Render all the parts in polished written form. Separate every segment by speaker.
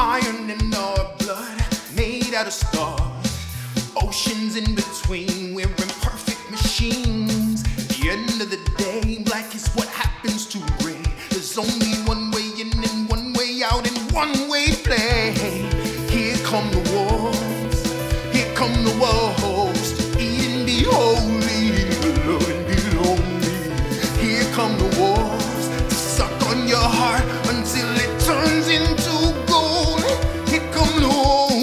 Speaker 1: Iron in our blood, made out of stars. Oceans in between, we're imperfect machines. At the end of the day, black is what happens to gray. There's only one way in and one way out and one way play. Here come the wolves, here come the wolves, to eat and be holy, to love and be lonely. Here come the wolves, to suck on your heart until it turns into gold. Here come the wolves.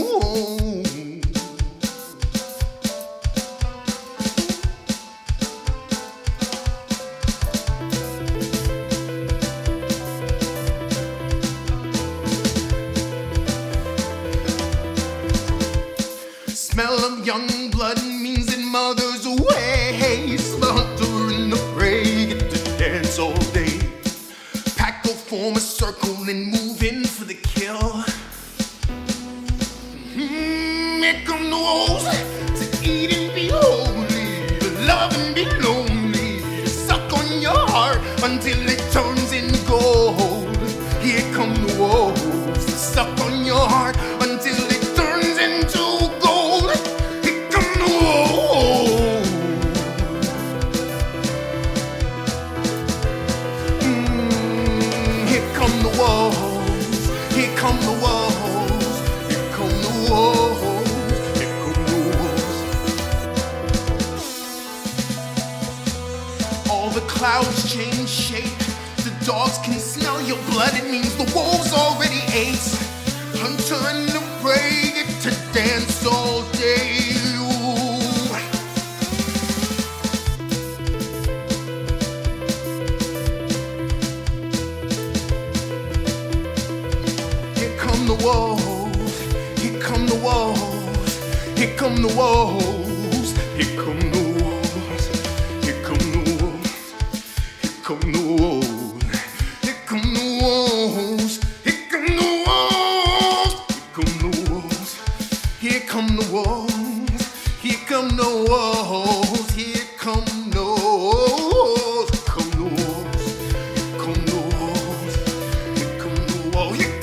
Speaker 1: Smell of young blood means that mother's away. Slaughter and the prey get to dance all day. Pack will form a circle and move in for the kill. Here come the wolves, to eat and be holy, to love and be lonely, to suck on your heart until it turns in gold. Here come the wolves, to suck on your heart until it turns into gold. Here come the wolves. Here come the wolves. Here come the wolves. Here come the wolves. Here come the wolves. All the clouds change shape. The dogs can smell your blood. It means the wolves already ate. Hunter and the prey get to dance all day. Here come the wolves. Here come the wolves. Here come the wolves. Here come the wolves. Here come the wolves. Here come the wolves. Here come the wolves. Here come the wolves. Here come the wolves. Here come the wolves. Here come the wolves. Here come the wolves. Here come the wolves. Here come the wolves. Here come the wolves. Here